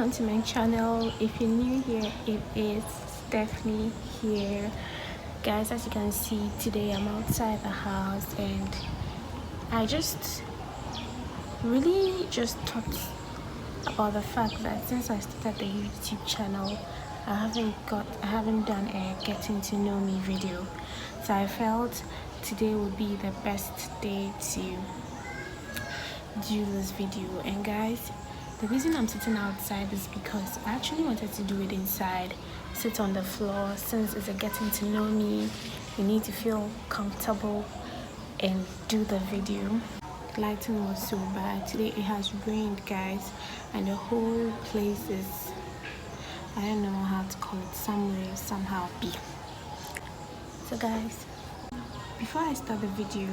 welcome to my channel. If you're new here, it is Stephanie here. Guys, as you can see, today I'm outside the house and I really just thought about the fact that since I started the YouTube channel, I haven't done a getting to know me video. So I felt today would be the best day to do this video. And guys, the reason I'm sitting outside is because I actually wanted to do it inside, sit on the floor. Since it's a getting to know me, you need to feel comfortable and do the video. Lighting was so bad today. It has rained, guys, and the whole place is, I don't know how to call it, somehow be. So guys, before I start the video,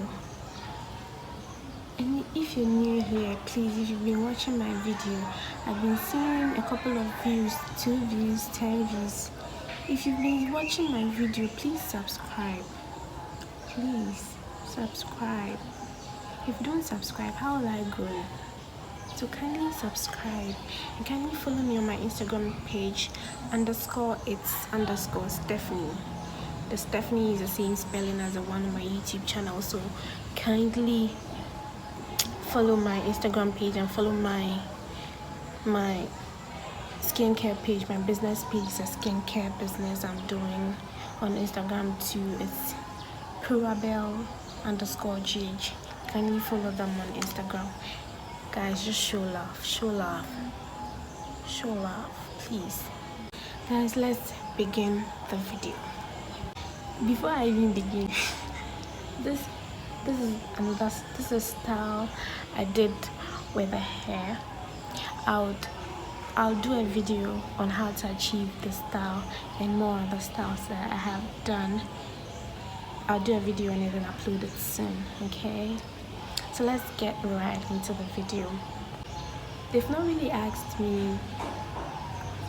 and if you're new here, please, if you've been watching my video, I've been seeing a couple of views, 2 views, 10 views. If you've been watching my video, please subscribe. Please subscribe. If you don't subscribe, how will I grow? So kindly subscribe and kindly follow me on my Instagram page _Stephanie. The Stephanie is the same spelling as the one on my YouTube channel, so kindly follow my Instagram page and follow my skincare page, my business page, a skincare business I'm doing on Instagram too. It's Purabel_GH. Kindly follow them on Instagram. Guys, just show love, please. Guys, let's begin the video. Before I even begin, this is a style I did with the hair. I'll do a video on how to achieve this style and more other styles that I have done. I'll do a video on it and upload it soon, okay? So let's get right into the video. They've not really asked me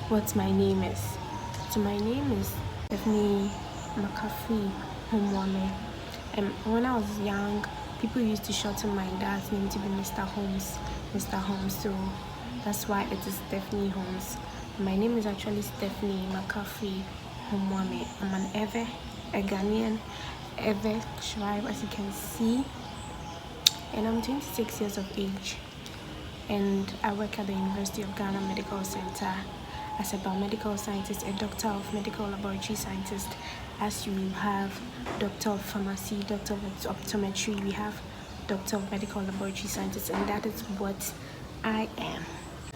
what my name is. So my name is Stephanie McCaffrey Homwame. When I was young, people used to shorten my dad's name to be Mr. Holmes. So that's why it is Stephanie Holmes. My name is actually Stephanie McCaffrey Homwame. I'm an Ewe, a Ghanaian Ewe tribe, as you can see. And I'm 26 years of age. And I work at the University of Ghana Medical Center as a biomedical scientist, a doctor of medical laboratory scientist. As you have doctor of pharmacy, doctor of optometry, we have doctor of medical laboratory scientist, and that is what I am.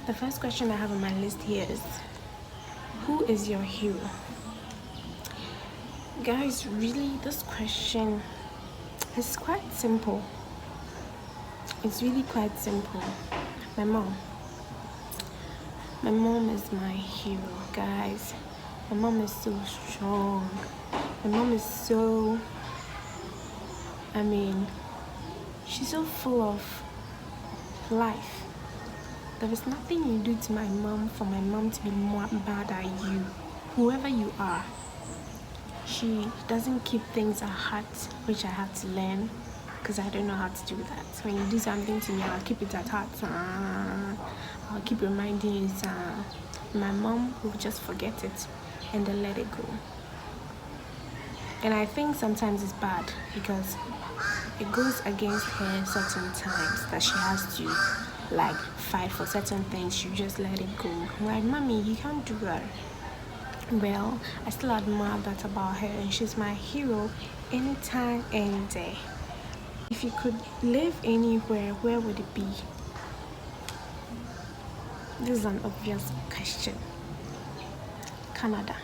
The first question I have on my list here is, who is your hero? Guys, really, this question is quite simple. It's really quite simple. My mom is my hero, guys. My mom is so strong. My mom is so, she's so full of life. There is nothing you do to my mom for my mom to be more mad at you, whoever you are. She doesn't keep things at heart, which I had to learn because I don't know how to do that. When you do something to me, I'll keep it at heart. I'll keep reminding you. My mom will just forget it and then let it go. And I think sometimes it's bad because it goes against her certain times that she has to fight for certain things. You just let it go. Like, mommy, you can't do that. Well, I still admire that about her, and she's my hero anytime, any day. If you could live anywhere, where would it be? This is an obvious question. Canada,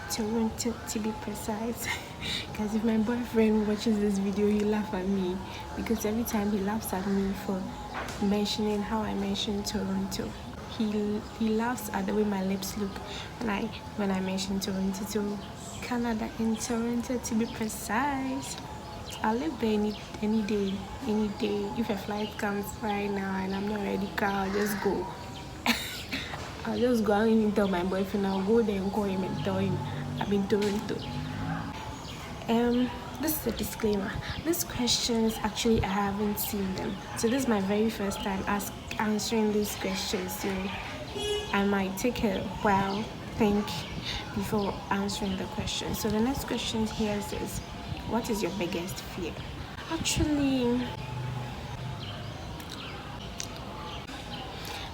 Toronto to be precise. Because if my boyfriend watches this video, he'll laugh at me because every time he laughs at me for mentioning how I mentioned Toronto. He laughs at the way my lips look when I mention Toronto. So Canada and Toronto to be precise. I'll live there any day. If a flight comes right now and I'm not ready, I'll just go. I'll just go and even tell my boyfriend. I'll go there and call him and tell him I'm in Toronto. This is a disclaimer. These questions, actually, I haven't seen them. So this is my very first time answering these questions. So I might take a while think before answering the question. So the next question here is, what is your biggest fear? Actually,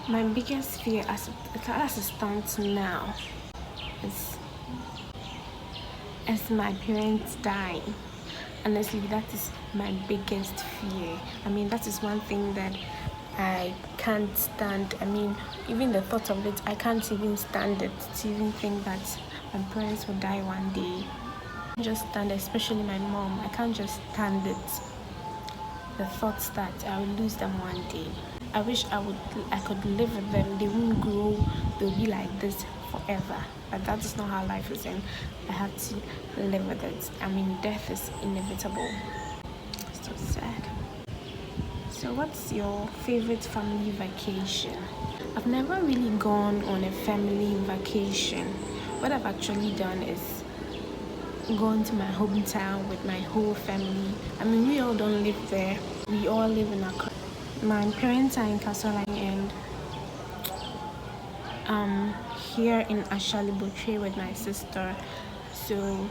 my biggest fear as it stands now is my parents dying. Honestly, that is my biggest fear. I mean, that is one thing that I can't stand. I mean, even the thought of it, I can't even stand it. To even think that my parents will die one day. I can't just stand, especially my mom. I can't just stand it. The thoughts that I will lose them one day. I wish I could live with them. They won't grow. They'll be like this forever. But that is not how life is, and I have to live with it. I mean, death is inevitable. So sad. So what's your favorite family vacation? I've never really gone on a family vacation. What I've actually done is gone to my hometown with my whole family. I mean, we all don't live there. We all live in Accra. My parents are in Kasolang, and here in Ashali with my sister. So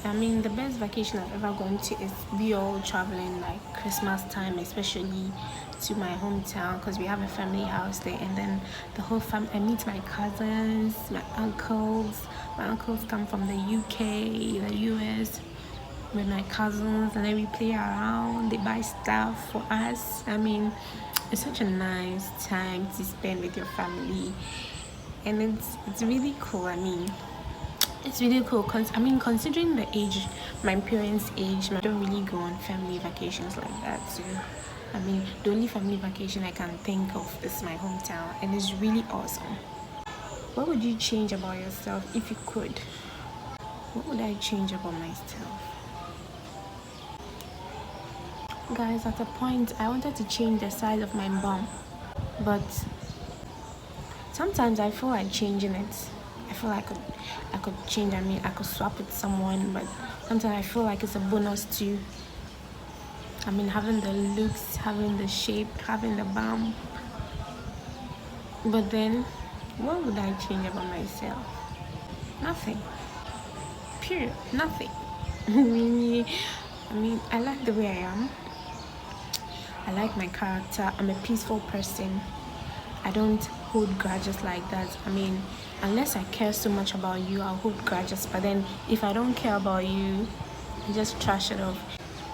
I mean, the best vacation I've ever gone to is we all traveling like Christmas time, especially to my hometown, because we have a family house there, and then the whole family. I meet my cousins, my uncles. My uncles come from the UK, the US, with my cousins, and then we play around. They buy stuff for us. I mean, it's such a nice time to spend with your family, and it's really cool. I mean, it's really cool because considering the age, my parents' age, I don't really go on family vacations like that. So I mean, the only family vacation I can think of is my hometown, and it's really awesome. What would you change about yourself if you could? What would I change about myself? Guys, at a point I wanted to change the size of my bum, but sometimes I feel like changing it. I feel like I could change. I mean, I could swap with someone, but sometimes I feel like it's a bonus too. I mean, having the looks, having the shape, having the bum. But then, what would I change about myself? Nothing. Period. Nothing. I mean, I like the way I am. I like my character. I'm a peaceful person. I don't hold grudges like that. I mean, unless I care so much about you, I'll hold grudges. But then if I don't care about you, I just trash it off.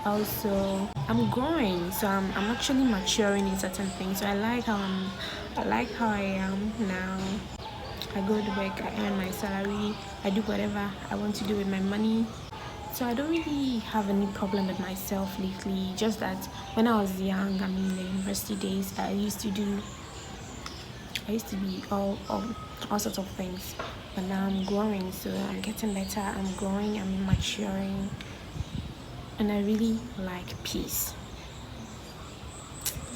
Also, I'm growing, so I'm actually maturing in certain things. So I like how I am now. I go to work, I earn my salary, I do whatever I want to do with my money. So I don't really have any problem with myself lately. Just that when I was young, I mean the university days, I used to be all sorts of things. But now I'm growing, so I'm getting better, I'm growing, I'm maturing. And I really like peace.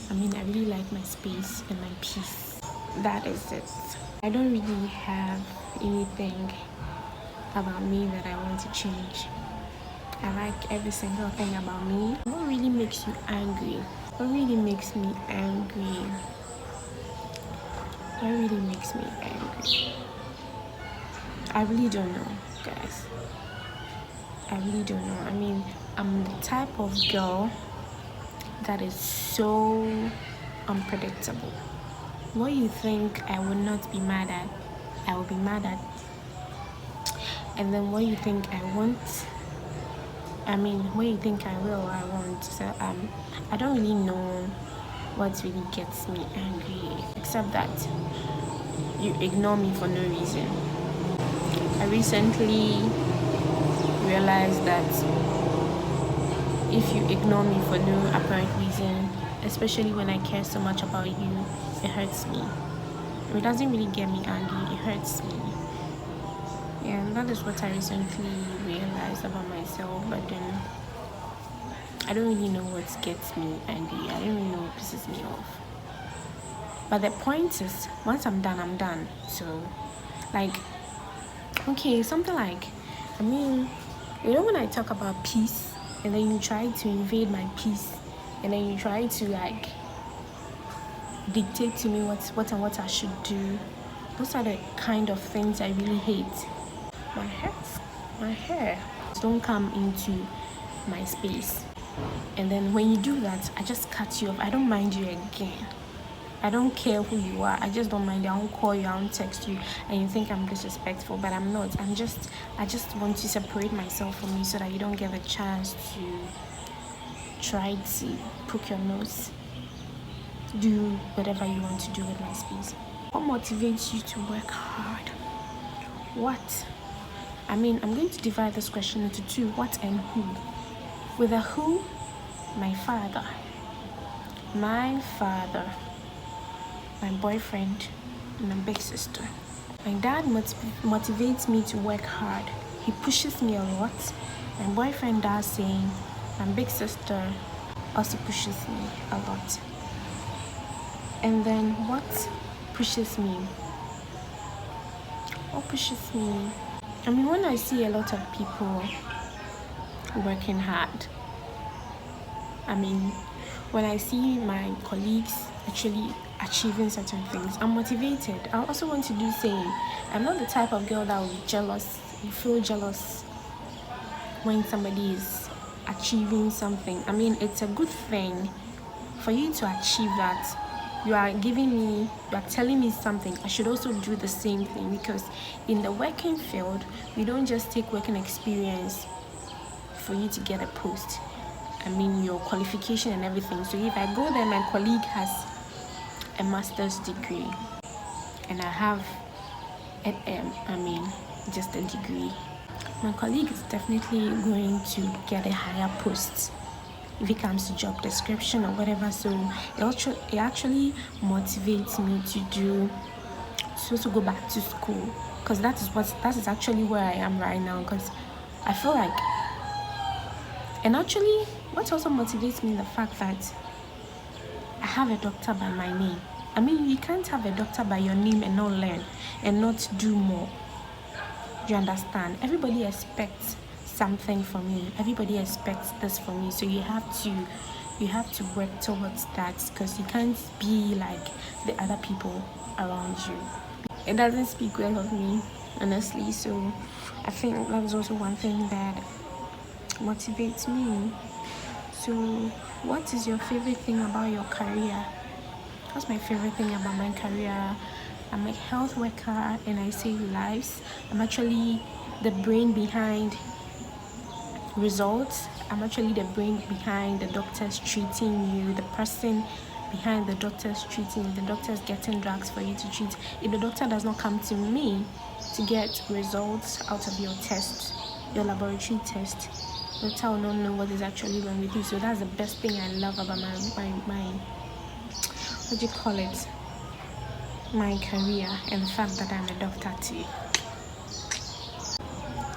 I mean, I really like my space and my peace. That is it. I don't really have anything about me that I want to change. I like every single thing about me. What really makes you angry? What really makes me angry? What really makes me angry? I really don't know, guys. I really don't know. I mean, I'm the type of girl that is so unpredictable. What you think I will not be mad at, I will be mad at. And then what you think I want, what you think I will, I want. So I don't really know what really gets me angry, except that you ignore me for no reason. I recently realized that if you ignore me for no apparent reason, especially when I care so much about you, it hurts me. It doesn't really get me angry, it hurts me. Yeah, and that is what I recently realized about myself. But then I don't really know what gets me angry. I don't really know what pisses me off. But the point is, once I'm done, I'm done. So, okay, something like, when I talk about peace, and then you try to invade my peace, and then you try to dictate to me what I should do, Those are the kind of things I really hate. My hair don't come into my space. And then when you do that, I just cut you off. I don't mind you again. I don't care who you are. I just don't mind you. I won't call you. I won't text you. And you think I'm disrespectful, but I'm not. I just want to separate myself from you so that you don't get a chance to try to poke your nose. Do whatever you want to do with my space. What motivates you to work hard? What? I'm going to divide this question into two: what and who. With a who, my father, my boyfriend, and my big sister. My dad motivates me to work hard. He pushes me a lot. My boyfriend does same. My big sister also pushes me a lot. And then what pushes me? What pushes me? When I see a lot of people working hard, when I see my colleagues actually achieving certain things, I'm motivated. I also want to do same. I'm not the type of girl that will be jealous. You feel jealous when somebody is achieving something. It's a good thing for you to achieve that. You are telling me something. I should also do the same thing, because in the working field, we don't just take working experience for you to get a post. Your qualification and everything. So if I go there, my colleague has a master's degree and I have just a degree, my colleague is definitely going to get a higher post if it comes to job description or whatever. So it actually motivates me to go back to school, because that is actually where I am right now, because I feel like. And actually, what also motivates me is the fact that I have a doctor by my name. You can't have a doctor by your name and not learn and not do more. You understand? Everybody expects something from you. Everybody expects this from you. So you have to work towards that, because you can't be like the other people around you. It doesn't speak well of me, honestly. So I think that is also one thing that motivates me. So what is your favorite thing about your career? What's my favorite thing about my career? I'm a health worker and I save lives. I'm actually the brain behind results. I'm actually the brain behind the doctors treating you, the person behind the doctors treating you, the doctors getting drugs for you to treat. If the doctor does not come to me to get results out of your test, your laboratory test, the doctor will not know what is actually wrong with you. So that's the best thing I love about my career, and the fact that I'm a doctor too.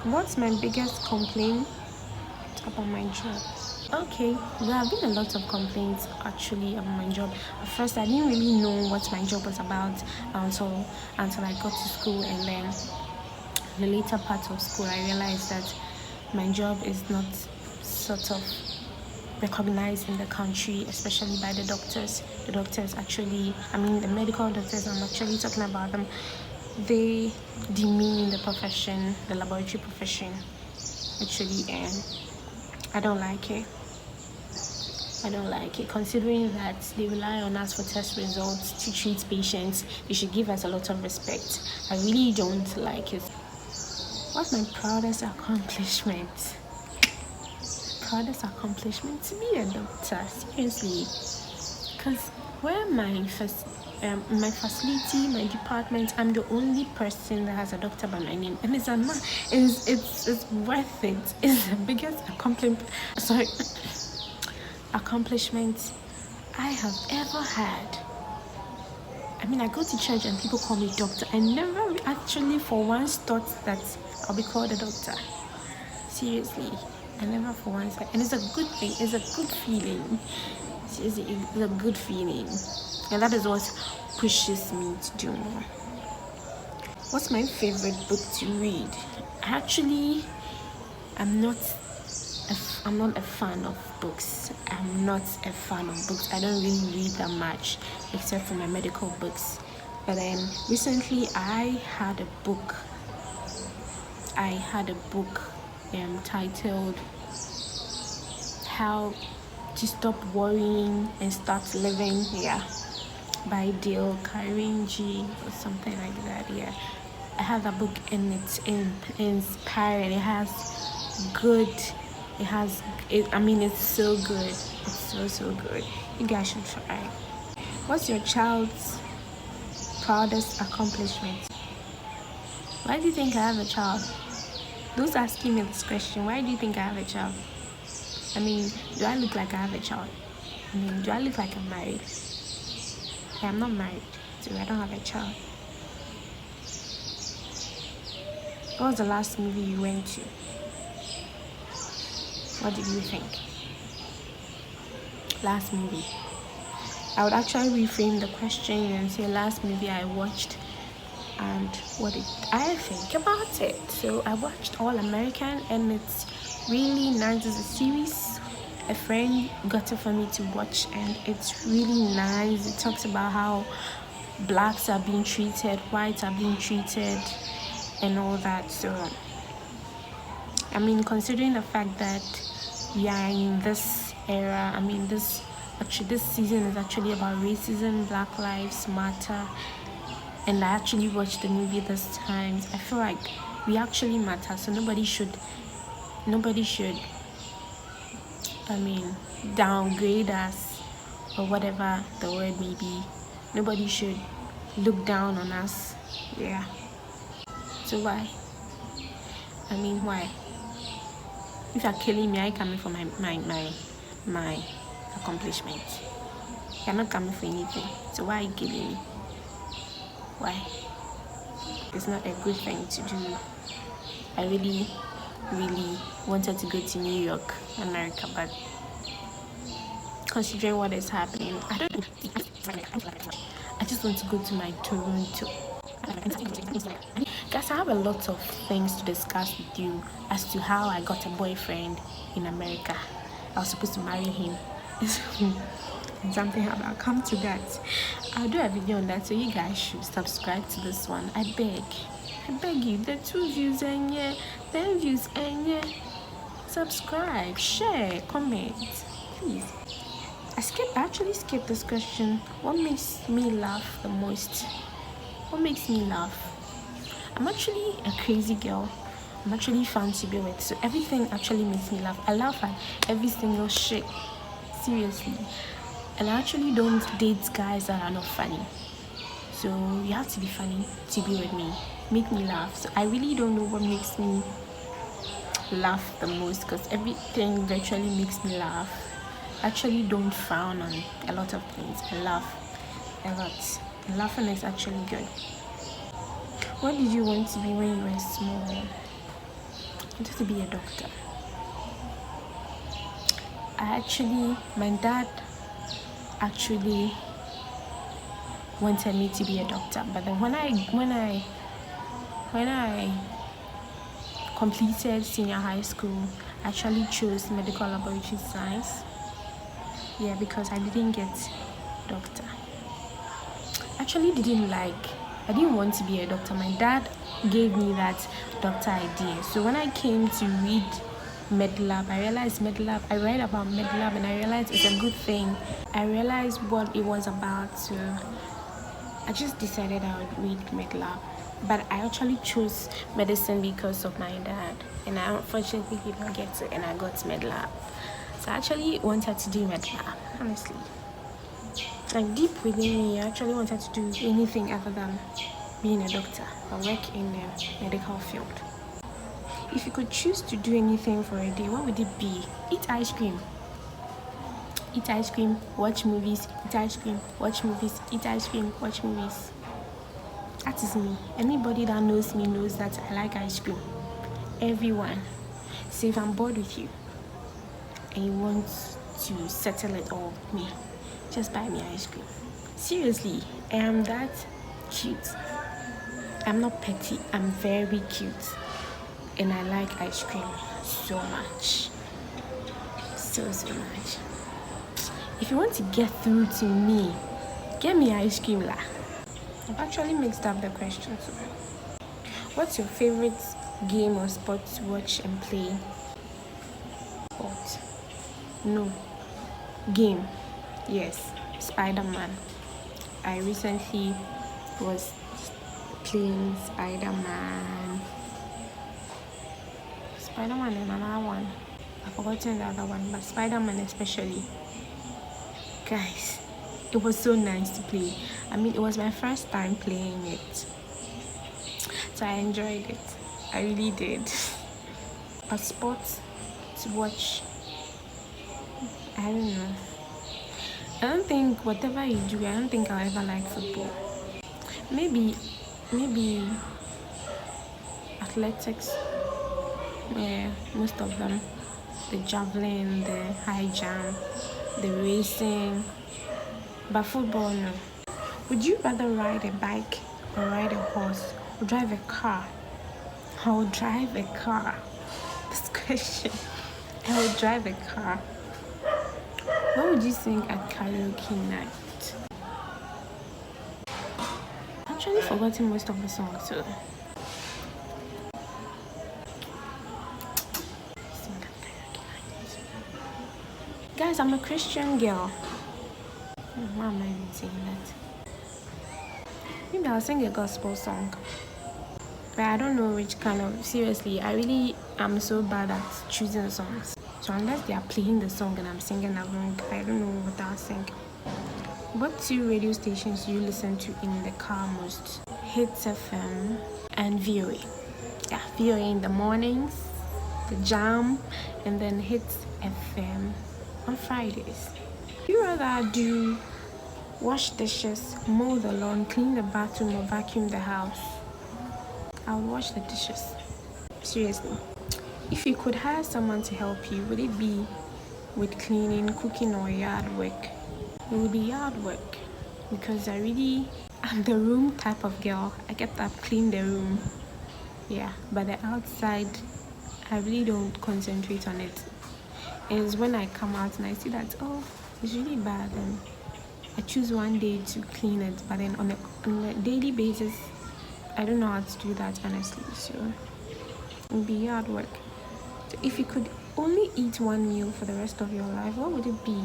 What's my biggest complaint about my job? Okay, there have been a lot of complaints actually about my job. At first, I didn't really know what my job was about until I got to school, and then the later part of school, I realized that my job is not sort of recognized in the country, especially by the doctors. The doctors actually, the medical doctors, I'm actually talking about them, they demean the profession, the laboratory profession, actually, and I don't like it. Considering that they rely on us for test results to treat patients. They should give us a lot of respect. I really don't like it. What's my proudest accomplishment? To be a doctor, seriously. Because where my facility, my department, I'm the only person that has a doctor by my name, and it's worth it. It's the biggest accomplishment I have ever had. I go to church and people call me doctor. I never actually for once thought that I'll be called a doctor. Seriously, I never for once. And it's a good thing. It's a good feeling. Seriously, it's a good feeling. And that is what pushes me to do more. What's my favorite book to read? Actually, I'm not a fan of books. I don't really read that much, except for my medical books. But then recently I had a book titled How to Stop Worrying and Start Living, by Dale Carnegie or something like that. I have that book and it's inspiring. It's so good. It's so good. You guys should try. What's your child's proudest accomplishment? Why do you think I have a child? Those asking me this question, why do you think I have a child? Do I look like I have a child? Do I look like I'm married? I'm not married, so I don't have a child. What was the last movie you went to? What did you think? Last movie. I would actually reframe the question and say last movie I watched and what did I think about it. So I watched All American and it's really nice. It's a series. A friend got it for me to watch and it's really nice. It talks about how blacks are being treated, whites are being treated and all that. So considering the fact that we are in this era, this season is actually about racism, Black Lives Matter, and I actually watched the movie this time. I feel like we actually matter, so nobody should downgrade us or whatever the word may be. Nobody should look down on us. So why? Why? If you're killing me, are you coming for my accomplishment? You're not coming for anything. So why are you killing me? Why? It's not a good thing to do. I really wanted to go to New York, America, but considering what is happening, I just want to go to my Toronto. Guys, I have a lot of things to discuss with you as to how I got a boyfriend in America. I was supposed to marry him. Something happened. I'll come to that. I'll do a video on that, so you guys should subscribe to this one. I beg you. The 2 views and 10 views and subscribe, share, comment, please. I actually skipped this question. What makes me laugh the most? What makes me laugh? I'm actually a crazy girl. I'm actually fun to be with, so everything actually makes me laugh. I laugh at every single shit, seriously. And I actually don't date guys that are not funny. So you have to be funny to be with me, make me laugh. So I really don't know what makes me laugh the most, because everything virtually makes me laugh. I actually don't frown on a lot of things. I laugh a lot. And laughing is actually good. What did you want to be when you were small? I wanted to be a doctor. My dad actually wanted me to be a doctor, but then when I completed senior high school, I actually chose medical laboratory science. Because I didn't get doctor. I didn't want to be a doctor. My dad gave me that doctor idea. So when I came to read MedLab, I read about MedLab and I realized it's a good thing. I realized what it was about, so I just decided I would read MedLab. But I actually chose medicine because of my dad, and I unfortunately did not get it, and I got MedLab. So I actually wanted to do MedLab, honestly. Like deep within me, I actually wanted to do anything other than being a doctor or work in the medical field. If you could choose to do anything for a day, what would it be? Eat ice cream, watch movies, eat ice cream, watch movies, eat ice cream, watch movies. That is me. Anybody that knows me knows that I like ice cream. Everyone. So if I'm bored with you and you want to settle it all with me, just buy me ice cream. Seriously, I am that cute. I'm not petty, I'm very cute. And I like ice cream so much. So much. If you want to get through to me, get me ice cream lah. I've actually mixed up the questions. What's your favorite game or sport to watch and play? Sport. No. Game. Yes. Spider-Man. I recently was playing Spider-Man. Spider-Man and another one. I've forgotten the other one, but Spider-Man especially. Guys, it was so nice to play. I mean, it was my first time playing it. So I enjoyed it. I really did. But sports to watch, I don't know. I don't think whatever you do, I don't think I'll ever like football. Maybe athletics. Yeah, most of them. The javelin, the high jump, the racing. But football, no. Would you rather ride a bike or ride a horse or drive a car? I would drive a car. This question. I would drive a car. What would you sing at karaoke night? I've actually forgotten most of the songs too. Guys, I'm a Christian girl. Why am I even saying that? Maybe I'll sing a gospel song. But I don't know which kind of... Seriously, I really am so bad at choosing songs. So unless they are playing the song and I'm singing along, I don't know what I'll sing. What two radio stations do you listen to in the car most? Hits FM and VOA. Yeah, VOA in the mornings, the Jam, and then Hits FM on Fridays. Do you rather do wash dishes, mow the lawn, clean the bathroom, or vacuum the house? I'll wash the dishes. Seriously. If you could hire someone to help you, would it be with cleaning, cooking, or yard work? It would be yard work because I'm the room type of girl. I get up, clean the room. Yeah, but the outside, I really don't concentrate on it. It's when I come out and I see that, oh, it's really bad, and I choose one day to clean it, but then on a daily basis, I don't know how to do that, honestly. So it would be hard work. So if you could only eat one meal for the rest of your life, what would it be?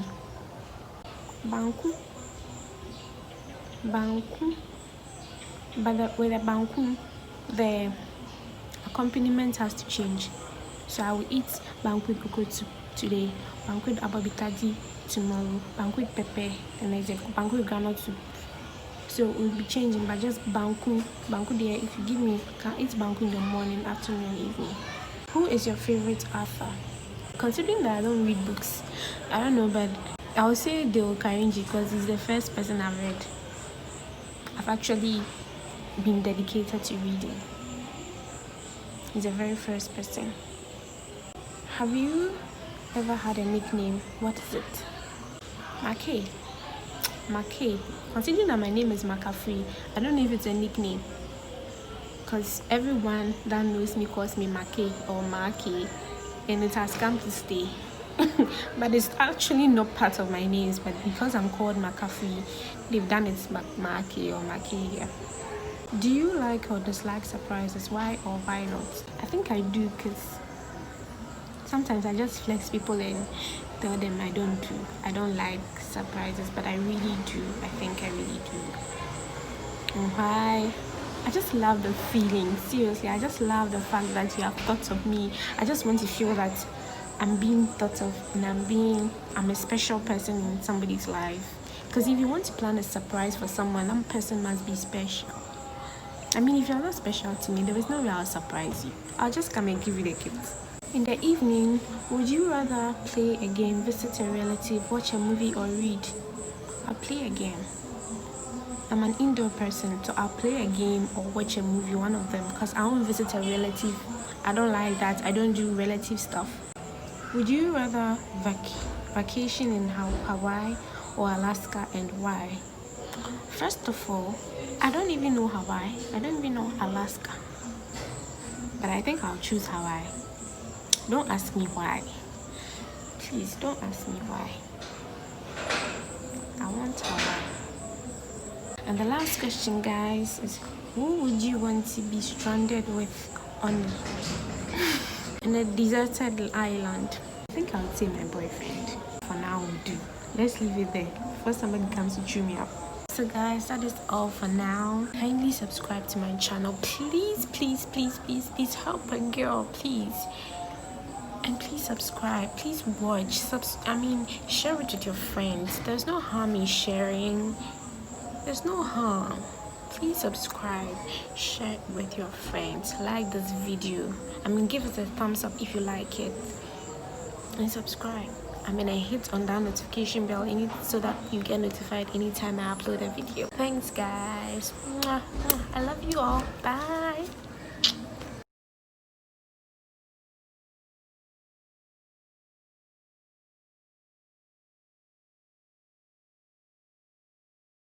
Banku. But with a banku, the accompaniment has to change. So I will eat banku with cocoa soup today, banku with ababitadi tomorrow, banku with pepper, and next day banku with groundnut soup. So it will be changing, but just banku there. If you give me, I can eat banku in the morning, afternoon, and evening. Who is your favorite author? Considering that I don't read books, I don't know, but I would say Dale Carnegie because he's the first person I've read. I've actually been dedicated to reading. He's the very first person. Have you ever had a nickname? What is it? Mackay. Considering that my name is McAfee, I don't know if it's a nickname. Because everyone that knows me calls me Mackay or Mackay, and it has come to stay. But it's actually not part of my names, but because I'm called McAfee, they've done it Mackay or Mackay here. Do you like or dislike surprises? Why or why not? I think I do, because sometimes I just flex people and tell them I don't like surprises, but I really do. I think I really do. And why? I just love the feeling. Seriously, I just love the fact that you have thought of me. I just want to feel that I'm being thought of and I'm a special person in somebody's life. Because if you want to plan a surprise for someone, that person must be special. I mean, if you're not special to me, there is no way I'll surprise you. I'll just come and give you the gift. In the evening, would you rather play a game, visit a relative, watch a movie, or read? I'll play a game. I'm an indoor person, so I'll play a game or watch a movie, one of them, because I won't visit a relative. I don't like that. I don't do relative stuff. Would you rather vacation in Hawaii or Alaska, and why? First of all, I don't even know Hawaii. I don't even know Alaska. But I think I'll choose Hawaii. Don't ask me why. Please don't ask me why. I want Hawaii. And the last question, guys, is who would you want to be stranded with on in a deserted island? I think I would say my boyfriend. For now, do. Let's leave it there before somebody comes to chew me up. So guys, that is all for now. Kindly subscribe to my channel, please, please, please, please, please. Help a girl, please. And please subscribe, please watch, share it with your friends. There's no harm in sharing. There's no harm. Please subscribe, share it with your friends, like this video. Give it a thumbs up if you like it, and subscribe. And hit on that notification bell so that you get notified anytime I upload a video. Thanks, guys. I love you all. Bye.